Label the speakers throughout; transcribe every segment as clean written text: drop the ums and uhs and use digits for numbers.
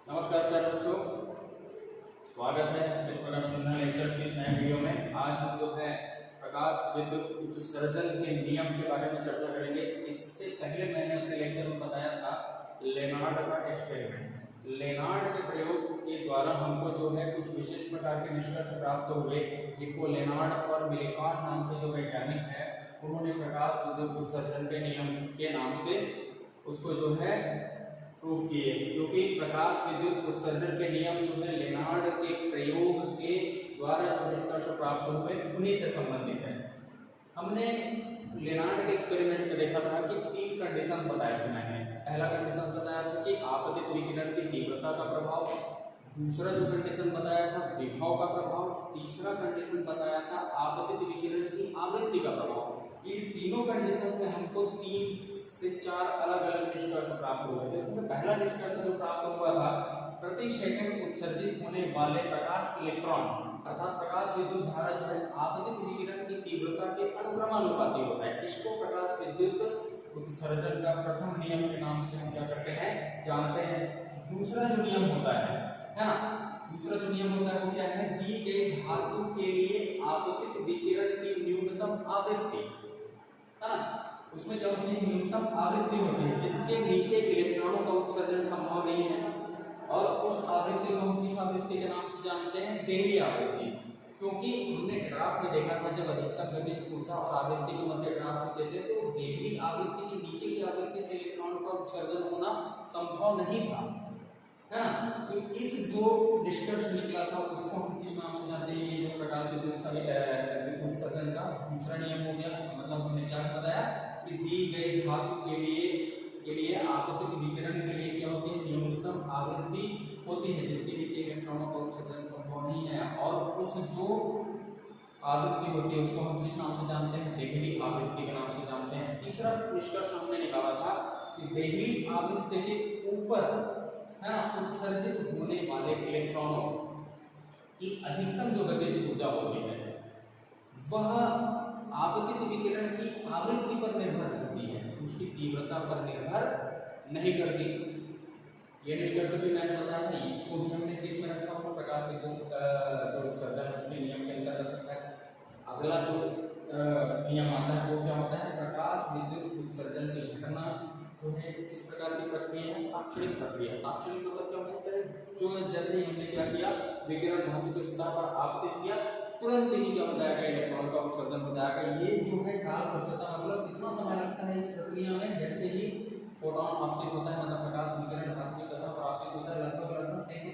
Speaker 1: नमस्कार प्यारे बच्चों, स्वागत है इंट्रोडक्शन लेक्चर्स की इस नए वीडियो में। आज हम जो है प्रकाश विद्युत उत्सर्जन के नियम के बारे में चर्चा करेंगे। इससे पहले मैंने अपने लेक्चर में बताया था लेनार्ड का एक्सपेरिमेंट। लेनार्ड के प्रयोग के द्वारा हमको जो है कुछ विशेष प्रकार के निष्कर्ष प्राप्त हुए, जिनको लेनार्ड और मिलिकॉन नाम के जो वैज्ञानिक है उन्होंने प्रकाश विद्युत उत्सर्जन के नियम के नाम से उसको जो है प्रूफ किए। क्योंकि प्रकाश विद्युत उत्सर्जन के नियम जो है लेनार्ड के प्रयोग के द्वारा जो निष्कर्ष प्राप्त हुए उन्हीं से संबंधित है। हमने लेनार्ड के एक्सपेरिमेंट में देखा था कि 3 कंडीशन बताए थे मैंने। पहला कंडीशन बताया था कि आपतित विकिरण की तीव्रता का प्रभाव, दूसरा जो कंडीशन बताया था विभव का प्रभाव, तीसरा कंडीशन बताया था आपतित विकिरण की आवृत्ति का प्रभाव। इन तीनों कंडीशंस में हमको 3 से 4 अलग अलग निष्कर्ष प्राप्त हुए थे। उसमें पहला निष्कर्ष जो प्राप्त हुआ था, प्रति सेकंड उत्सर्जित होने वाले प्रकाश इलेक्ट्रॉन अर्थात प्रकाश विद्युत धारा जो है आपतित विकिरण की तीव्रता के अनुक्रमानुपाती होता है। इसको प्रकाश विद्युत उत्सर्जन का प्रथम नियम के नाम से हम क्या करते हैं, जानते हैं। दूसरा जो नियम होता है ना, दूसरा जो नियम होता है वो क्या है, दी गई धातु के लिए आपतित विकिरण की न्यूनतम आवृत्ति है ना, उसमें क्या होती है, न्यूनतम आवृत्ति होती है जिसके नीचे इलेक्ट्रॉनों का उत्सर्जन संभव नहीं है। और उस आवृत्ति को हम किस आवृत्ति के नाम से जानते हैं, देहली आवृत्ति। क्योंकि हमने ग्राफ में देखा था जब अधिकतम गतिज ऊर्जा और आवृत्ति के मध्य ग्राफ खींचे थे तो देहली आवृत्ति के नीचे की आवृत्ति से इलेक्ट्रॉनों का उत्सर्जन होना संभव नहीं था, है ना। तो इस जो निष्कर्ष निकला था उसको हम किस नाम से जानते हैं, ये जो प्रकाश विद्युत उत्सर्जन का दूसरा नियम हो गया। मतलब हमने क्या बताया कि दी गई धातु के लिए आपतित विकिरण के लिए क्या होती है, न्यूनतम आवृत्ति होती है जिसके नीचे इलेक्ट्रॉनों का उत्सर्जन संभव नहीं है। और उस जो आवृत्ति होती है उसको हम किस नाम से जानते हैं, देहली आवृत्ति के नाम से जानते हैं। तीसरा निष्कर्ष हमने निकाला था कि देहली आवृत्ति के ऊपर है ना उत्सर्जित होने वाले इलेक्ट्रॉनों की अधिकतम जो गतिज ऊर्जा होती है वह आपतित विकिरण की आवृत्ति पर निर्भर करती है, उसकी तीव्रता पर निर्भर नहीं करती। ये निष्कर्ष भी मैंने बताया था, इसको भी हमने किस में रखा हुआ, प्रकाश विद्युत जो उत्सर्जन उसके नियम के अंतर्गत रखा है। अगला जो नियम आता है वो क्या होता है, प्रकाश विद्युत उत्सर्जन की घटना जो है किस प्रकार की प्रक्रिया है, ताक्षणिक प्रक्रिया। ताक्षणिक मतलब क्या हो सकता है, जो जैसे ही हमने क्या किया, विकिरण धातु की सतह पर आपतित किया, तुरंत ही क्या हो जाएगा, इलेक्ट्रॉन का उत्सर्जन हो जाएगा। ये जो है काल प्रस्तुता मतलब कितना समय लगता है इस प्रक्रिया में, जैसे ही फोटोन आपतित होता है मतलब प्रकाश विकिरण धातु की सतह पर आपतित होता है, लगभग 10⁻⁹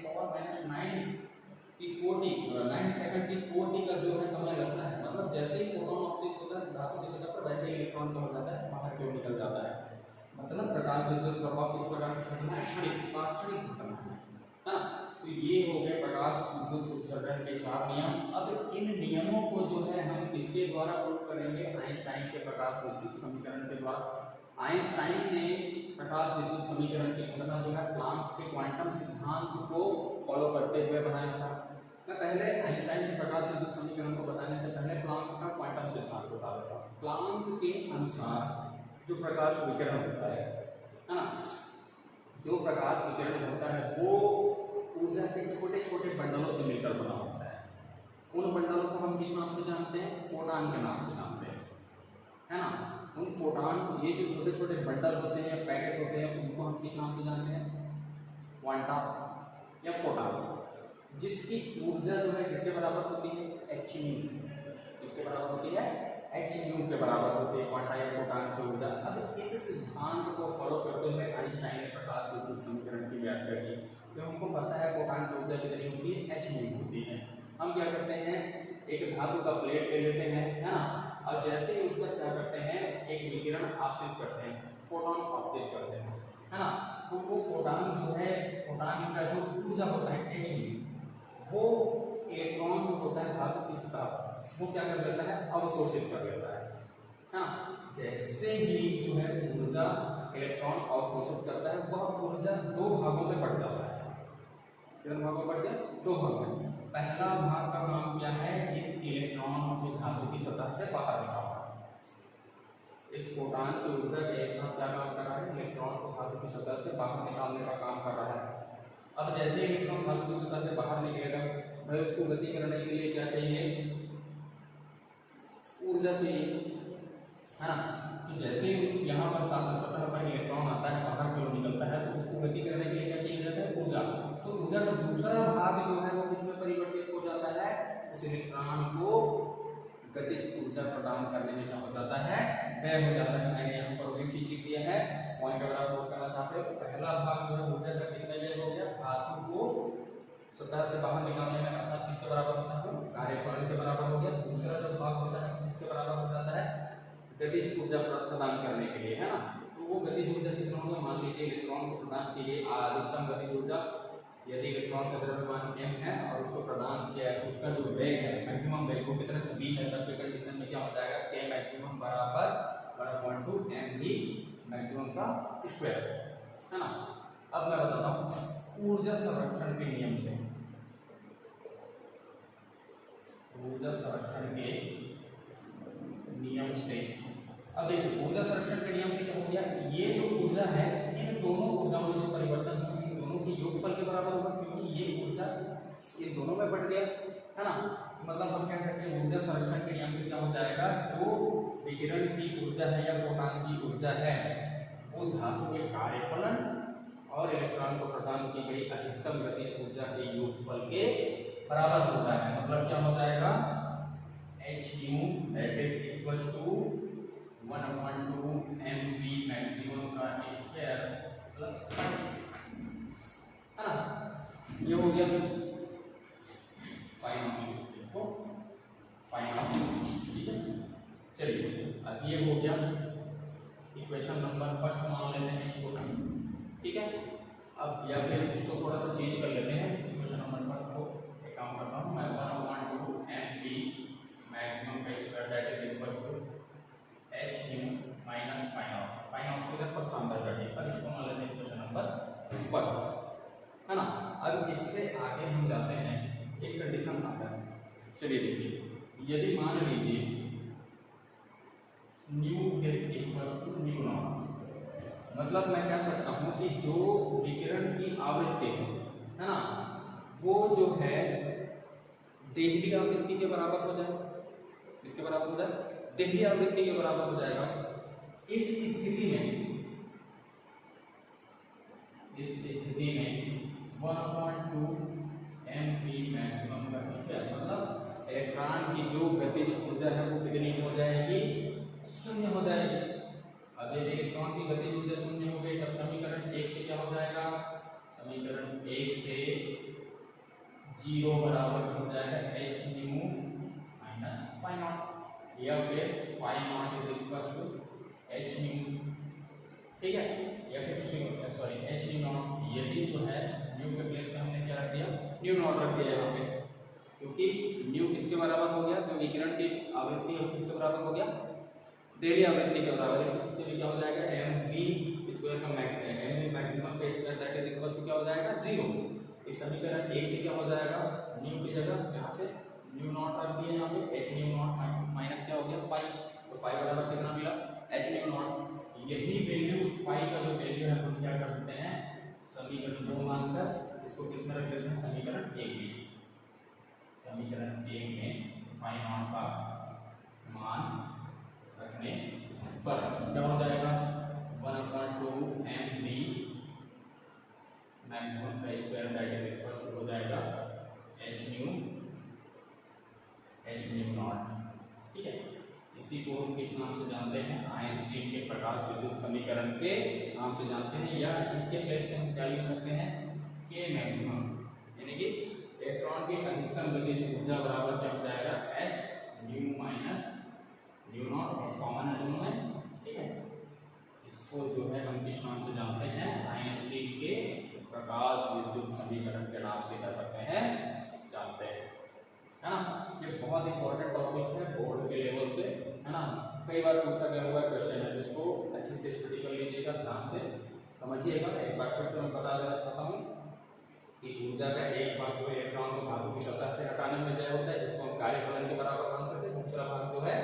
Speaker 1: की कोटि 9 सेकंड की कोटि का जो है समय लगता है। मतलब जैसे ही फोटोन आपतित होता है धातु की सतह पर वैसे ही इलेक्ट्रॉन क्या हो जाता है, बाहर की ओर निकल जाता है। मतलब प्रकाश विद्युत प्रभाव किस प्रकार की घटना है, ताक्षणिक घटना है ना। तो ये हो गए प्रकाश विद्युत उत्सर्जन के 4 नियम। अब इन नियमों को जो है हम किसके द्वारा प्रूफ करेंगे, आइंस्टाइन के प्रकाश विद्युत समीकरण के द्वारा। आइंस्टाइन ने प्रकाश विद्युत समीकरण की घटना जो है प्लांक के क्वांटम सिद्धांत को फॉलो करते हुए बनाया था। मैं पहले आइंस्टाइन के प्रकाश विद्युत समीकरण को बताने से पहले प्लांक का क्वांटम सिद्धांत बता देता हूं। प्लांक के अनुसार जो प्रकाश विकिरण होता है ना, जो प्रकाश विकिरण होता है वो ऊर्जा के छोटे छोटे बंडलों से मिलकर बना होता है। उन बंडलों को हम किस नाम से जानते हैं, फोटॉन के नाम से जानते हैं, है ना। उन फोटॉन, ये जो छोटे छोटे बंडल होते हैं, पैकेट होते हैं, उनको हम किस नाम से जानते हैं, क्वांटा या फोटॉन, जिसकी ऊर्जा जो है किसके बराबर होती है, hν। किसके बराबर होती है, hν के बराबर होती है क्वांटा या फोटॉन की ऊर्जा। अब इस सिद्धांत को फॉलो करते हुए आइंस्टाइन ने प्रकाश विद्युत समीकरण की व्याख्या की। तो हमको पता है फोटॉन की ऊर्जा कितनी होती है, hν होती है। हम क्या करते हैं, एक धातु का प्लेट ले लेते हैं, है ना, और जैसे ही उस पर क्या करते हैं, एक विकिरण आपतित करते हैं, फोटॉन आपतित करते हैं, है ना। तो वो फोटॉन जो है, फोटॉन का जो ऊर्जा होता है hν, वो इलेक्ट्रॉन जो होता है धातु की सतह वो क्या कर लेता है, अवशोषित कर लेता है। हाँ, जैसे ही जो है ऊर्जा इलेक्ट्रॉन अवशोषित करता है वह ऊर्जा 2 भागों में बढ़ जाता है। कितने भागों में बढ़ गया, 2 भागों में। पहला भाग का नाम क्या है, इस इलेक्ट्रॉन को धातु की सतह से बाहर निकालना। इस फोटॉन की ऊर्जा के एक भाग क्या काम कर रहा है, इलेक्ट्रॉन को धातु की सतह से बाहर निकालने का काम कर रहा है। अब जैसे ही इलेक्ट्रॉन धातु की सतह से बाहर निकलेगा, भाई उसको गति करने के लिए क्या चाहिए? ऊर्जा चाहिए, है ना। तो जैसे ही उस यहाँ पर सतह पर इलेक्ट्रॉन आता है, बाहर की ओर निकलता है, तो उसको गति करने के लिए क्या चाहिए जाता है? ऊर्जा। तो ऊर्जा का दूसरा भाग जो है वो किसमें परिवर्तित हो जाता है? उस इलेक्ट्रॉन को गतिज ऊर्जा प्रदान करने में क्या हो जाता है? व्यय हो जाता है। मैंने यहाँ पर वही चीज लिख दिया है, पॉइंट अगर आप नोट करना चाहते हो तो पहला भाग जो है ऊर्जा का किसमें व्यय हो गया? धातु को सतह से बाहर निकालने में, अर्थात किसके बराबर होता है? कार्यफलन के बराबर हो गया। दूसरा जो भाग होता है किसके बराबर हो जाता है? गतिज ऊर्जा प्रदान करने के लिए, है ना। तो वो गतिज ऊर्जा कितना होगा? मान लीजिए इलेक्ट्रॉन को प्रदान की गई अधिकतम गतिज ऊर्जा, यदि इलेक्ट्रॉन का द्रव्यमान m है और उसको प्रदान किया है, तो उसका जो वेग है, मैक्सिमम वेग वो कितना v है, तब के कंडीशन में क्या हो जाएगा? k मैक्सिमम बराबर 1/2 mv मैक्सिमम का स्क्वायर, है ना। अब मैं बताता हूँ ऊर्जा संरक्षण के नियम से, ऊर्जा संरक्षण के नियम से। अब देखिए ऊर्जा संरक्षण के नियम से क्या हो गया? ये जो ऊर्जा है, इन दोनों ऊर्जाओं में जो परिवर्तन होगा इन दोनों के योगफल के बराबर होगा, क्योंकि ये ऊर्जा इन दोनों में बढ़ गया, है ना। मतलब हम कह सकते हैं ऊर्जा संरक्षण के नियम से क्या हो जाएगा? जो विकिरण की ऊर्जा है या फोटॉन की ऊर्जा है, वो धातु के कार्यफलन और इलेक्ट्रॉन को प्रदान की गई अधिकतम गतिज ऊर्जा के योगफल के बराबर होता है। मतलब क्या हो जाएगा? H that is equals to 1/2 mv maximum का स्क्वायर प्लस, है ना। ये हो गया फाइन ऑफ इसको फाइन ऑफ, ठीक है। चलिए अब ये हो गया इक्वेशन नंबर फर्स्ट मान लेते हैं इसको, ठीक है। अब या फिर इसको थोड़ा सा चेंज कर लेते हैं, इक्वेशन नंबर फर्स्ट को एक काम करता हूँ मैं, 1/2 mv मैक्सिमम का square that is equal to h nu minus phi of को इधर पर शामिल करके, अब इसको मान लेते हैं इक्वेशन नंबर फर्स्ट, है ना। अब इससे आगे हम जाते हैं, एक कंडीशन आता है। चलिए देखिए, यदि मान लीजिए nu is equal to nu nought, मतलब मैं कह सकता हूँ कि जो विकिरण की आवृत्ति है ना, वो जो है देहली आवृत्ति के बराबर हो जाए। इसके बराबर हो जाए? देहली आवृत्ति के बराबर हो जाएगा। इस स्थिति में 1/2 mv मैक्सिमम का स्क्वायर, मतलब इलेक्ट्रॉन की जो गतिज ऊर्जा है वो कितनी हो जाएगी? शून्य हो जाएगी। अब यदि इलेक्ट्रॉन की गतिज ऊर्जा शून्य हो गई, तब समीकरण 1 से क्या हो जाएगा? समीकरण 1 से 0 बराबर हो जाएगा h nu minus phi nought, या फिर phi nought is equal to h nu, ठीक है। या फिर सॉरी h nu नॉट, यदि जो है न्यू के प्लेस में हमने क्या रख दिया? न्यू नॉट रख दिया यहाँ पे, क्योंकि न्यू किसके बराबर हो गया? जो विकिरण की आवृत्ति है किसके बराबर हो गया? देहली आवृत्ति के बराबर। इस स्थिति में क्या हो जाएगा? mv स्क्वायर का मैक्सिमम का square that is equal to क्या हो जाएगा? 0। इस समीकरण 1 से क्या हो जाएगा? न्यू की जगह यहाँ से न्यू नॉट रख दिया, यहाँ पे h न्यू नॉट माइनस क्या हो गया? फाई। तो फाई बराबर कितना मिला? h nu not. यही वैल्यू फाई का जो वैल्यू है हम क्या कर सकते हैं? समीकरण 2 मानकर इसको किस में रख देते हैं? समीकरण 1 में। समीकरण 1 में फाई नॉट का मान रखने पर क्या हो जाएगा? 1/2 mv मैक्सिमम का square that is equal to हो जाएगा h न्यू नॉट, ठीक है। इसी को हम किस नाम से जानते हैं? आइंस्टीन के प्रकाश विद्युत समीकरण के नाम से जानते हैं, या इसके प्लेस पे हम क्या लिख सकते हैं? k मैक्सिमम, यानी कि इलेक्ट्रॉन की अधिकतम गतिज ऊर्जा बराबर क्या हो जाएगा? h nu minus new not, और कॉमन है दोनों में, ठीक है। इसको जो है हम किस नाम से जानते हैं? आइंस्टीन के प्रकाश विद्युत समीकरण के नाम से क्या करते हैं? जानते हैं, है ना। ये बहुत इंपॉर्टेंट टॉपिक है बोर्ड के लेवल से, है ना। कई बार पूछा गया हुआ क्वेश्चन है, जिसको अच्छे से स्टडी कर लीजिएगा, ध्यान से समझिएगा। एक बार फिर से मैं बता देना चाहता हूँ कि ऊर्जा का एक भाग जो है इलेक्ट्रॉन को धातु की सतह से हटाने में व्यय होता है, जिसको हम कार्यफलन के बराबर मान सकते हैं। दूसरा भाग जो है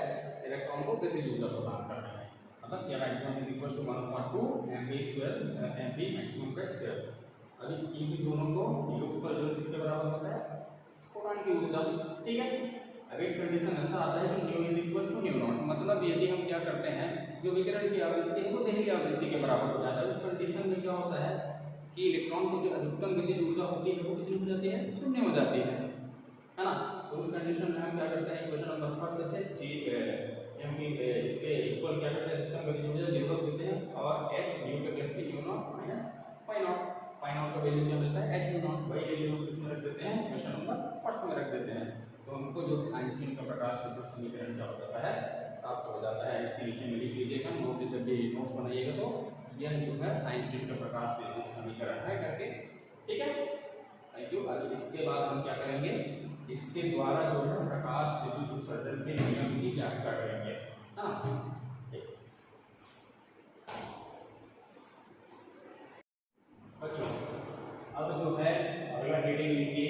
Speaker 1: इलेक्ट्रॉन को गतिज ऊर्जा प्रदान करना है, मतलब क्या maximum is equal to 1/2 mv square mv maximum का स्क्वायर, अभी इन दोनों को योगफल जो किसके बराबर होता है, फोटॉन की ऊर्जा। ठीक है, अब एक कंडीशन ऐसा आता है कि nu is equal to nu nought, मतलब यदि हम क्या करते हैं, जो विकिरण की आवृत्ति है वो देहली आवृत्ति के बराबर हो जाता है। उस कंडीशन में क्या होता है कि इलेक्ट्रॉन को जो अधिकतम गतिज ऊर्जा होती है वो कितनी हो जाती है, शून्य हो जाती है ना। तो उस कंडीशन में हम क्या करते हैं, क्वेश्चन नंबर फर्स्ट से जी इसके इक्वल क्या करते हैं, अधिकतम गतिज ऊर्जा 0 रख देते हैं और h न्यू के प्लस के nu nought minus phi nought, phi nought का वैल्यू क्या मिलता है, h न्यू नॉट, वही वैल्यू हम किसमें रख देते हैं, क्वेश्चन नंबर फर्स्ट में रख देते हैं। तो हमको जो आइंस्टीन का प्रकाश विद्युत समीकरण क्या हो जाता है, प्राप्त हो जाता है। इसके नीचे में लिख लीजिएगा, नोट जब भी नोट्स बनाइएगा तो यह जो है आइंस्टीन का प्रकाश विद्युत समीकरण है करके। ठीक है, थैंक यू। आगे इसके बाद हम क्या करेंगे, इसके द्वारा जो है प्रकाश विद्युत उत्सर्जन के नियम की व्याख्या करेंगे, है ना। बच्चों अब जो है अगला हेडिंग लिखिए,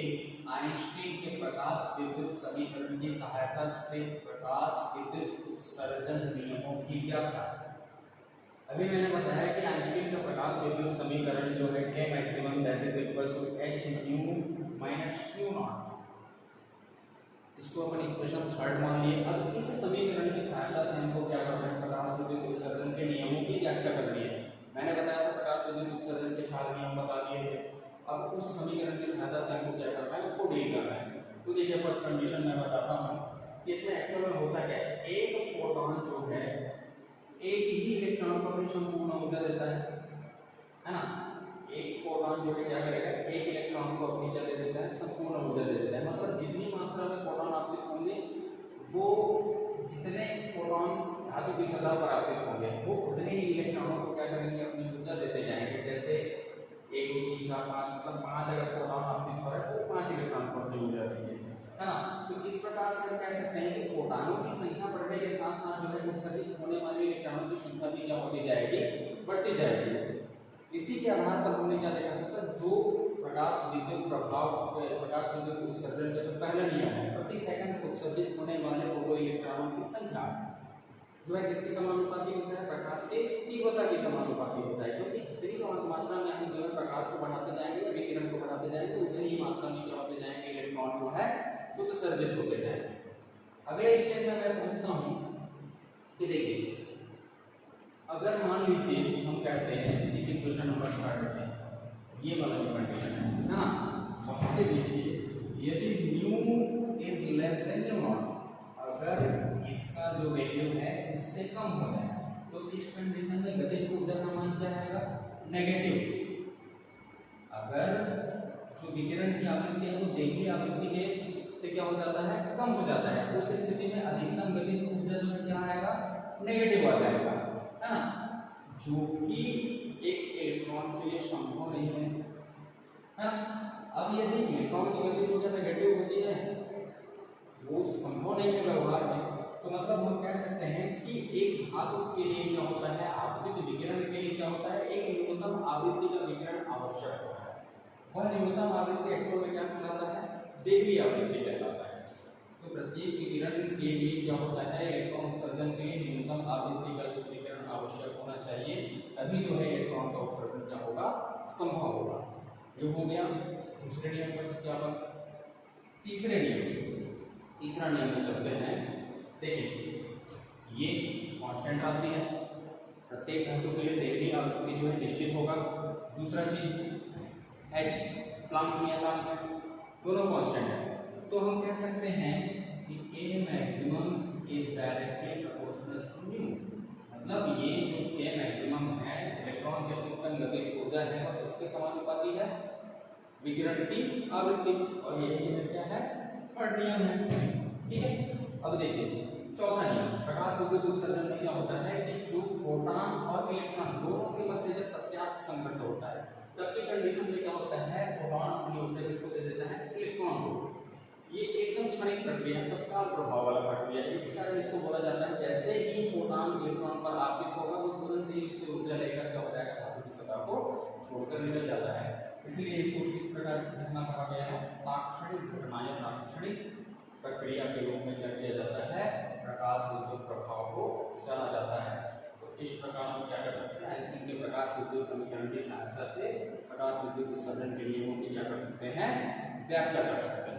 Speaker 1: आइंस्टीन के प्रकाश विद्युत समीकरण की सहायता से प्रकाश विद्युत उत्सर्जन नियमों की व्याख्या। अभी मैंने बताया कि आइंस्टीन का प्रकाश विद्युत समीकरण जो है k maximum that is equal to h nu minus q nought, इसको अपन इक्वेशन थर्ड मान लिए। अब इस समीकरण की सहायता से हमको क्या करना है, प्रकाश विद्युत उत्सर्जन के नियमों की व्याख्या करनी है। मैंने बताया था प्रकाश विद्युत उत्सर्जन के 4 नियम बता दिए थे। अब उस समीकरण की सहायता से हमको क्या करना है, उसको डील करना है। तो देखिए फर्स्ट कंडीशन मैं बताता हूँ कि इसमें एक्चुअल में होता क्या है, एक फोटॉन जो है एक ही इलेक्ट्रॉन को अपनी संपूर्ण ऊर्जा देता है ना। एक फोटॉन जो है क्या करेगा, एक इलेक्ट्रॉन को अपनी क्या दे देता है, संपूर्ण ऊर्जा दे देता है। मतलब जितनी मात्रा में फोटॉन आपतित होंगे वो जितने फोटॉन धातु की सतह पर आपतित होंगे वो उतने ही इलेक्ट्रॉनों को क्या करेंगे, अपनी ऊर्जा देते जाएंगे। जैसे 1 2 3 4 5 मतलब 5 अगर फोटॉन आपतित हो रहा है तो 5 इलेक्ट्रॉन को अपनी ऊर्जा देंगे, है ना। तो इस प्रकार से हम कह सकते हैं कि फोटॉनों की संख्या बढ़ने के साथ साथ जो है उत्सर्जित होने वाले इलेक्ट्रॉनों की संख्या भी क्या होती जाएगी, बढ़ती जाएगी। इसी के आधार पर हमने क्या देखा था, जो प्रकाश विद्युत प्रभाव प्रकाश विद्युत उत्सर्जन का जो पहला नियम है, प्रति सेकंड उत्सर्जित होने वाले फोटो इलेक्ट्रॉनों की संख्या जो है किसके समानुपाती होता है, प्रकाश के तीव्रता के समानुपाती होता है। क्योंकि जितनी मात्रा में हम जो है प्रकाश को बढ़ाते जाएंगे या विकिरण को बढ़ाते जाएंगे उतनी ही मात्रा में क्या होते जाएंगे, इलेक्ट्रॉन जो है उत्सर्जित होते जाएंगे। अगले स्टेज में मैं पहुंचता हूँ कि देखिए अगर मान लीजिए हम कहते हैं इसी क्वेश्चन नंबर 3 से ये वाला जो कंडीशन है ना, वहां पे देखिए यदि new is less than new not, अगर इसका जो वैल्यू है उससे कम हो जाए तो इस कंडीशन में गतिज ऊर्जा का मान क्या आएगा, नेगेटिव। अगर जो विकिरण की आवृत्ति है वो देहली आवृत्ति के से क्या हो जाता है, कम हो जाता है, उस स्थिति में अधिकतम गतिज ऊर्जा जो है क्या आएगा, नेगेटिव आ जाएगा, है ना, जो कि एक इलेक्ट्रॉन के लिए संभव नहीं है ना। अब यदि इलेक्ट्रॉन की गतिज ऊर्जा नेगेटिव होती है, वो संभव नहीं है व्यवहार में, तो मतलब हम कह सकते हैं कि एक धातु के लिए क्या होता है, आपतित विकिरण के लिए क्या होता है, एक न्यूनतम आवृत्ति का विकिरण आवश्यक होता है। वह न्यूनतम आवृत्ति एक्चुअल में क्या कहलाता है, देहली आवृत्ति कहलाता है। तो प्रत्येक विकिरण के लिए क्या होता है, इलेक्ट्रॉन उत्सर्जन के लिए न्यूनतम आवृत्ति का जो विकिरण आवश्यक होना चाहिए, तभी जो है इलेक्ट्रॉन का उत्सर्जन क्या होगा, संभव होगा। ये हो गया दूसरे नियम का सत्यापन। तीसरे नियम में चलते हैं। देखिए ये कांस्टेंट राशि है, प्रत्येक धातु के लिए देहली आवृत्ति जो है निश्चित होगा। दूसरा चीज h प्लैंक नियतांक है, दोनों कांस्टेंट है, तो हम कह सकते हैं कि k maximum is directly proportional to nu. मतलब ये जो k मैक्सिमम है, इलेक्ट्रॉन की अधिकतम गतिज ऊर्जा है, और इसके समानुपाती है विकिरण की आवृत्ति, और यही जो क्या है, थर्ड नियम है। ठीक है, अब देखिए चौथा नियम, प्रकाश विद्युत उत्सर्जन में क्या होता है कि जो फोटॉन और इलेक्ट्रॉन दोनों के मध्य जब प्रत्यास्थ संघट्ट होता है तब की कंडीशन में क्या होता है, फोटॉन अपनी ऊर्जा किसको दे देता है, इलेक्ट्रॉन को। ये एकदम क्षणिक प्रक्रिया, तत्काल प्रभाव वाला प्रक्रिया है, इसी कारण इसको बोला जाता है जैसे ही फोटॉन इलेक्ट्रॉन पर आपतित होगा वो तुरंत ही इससे ऊर्जा लेकर क्या हो जाएगा, धातु की सतह को छोड़कर निकल जाता है। इसलिए इसको किस प्रकार की घटना कहा गया है, तात्क्षणिक घटना या तात्क्षणिक प्रक्रिया के रूप में क्या किया जाता है, प्रकाश विद्युत प्रभाव को जाना जाता है। तो इस प्रकार हम क्या कर सकते हैं, आइंस्टीन के प्रकाश विद्युत समीकरण की सहायता से प्रकाश विद्युत उत्सर्जन के नियमों की क्या कर सकते हैं, व्याख्या कर सकते हैं।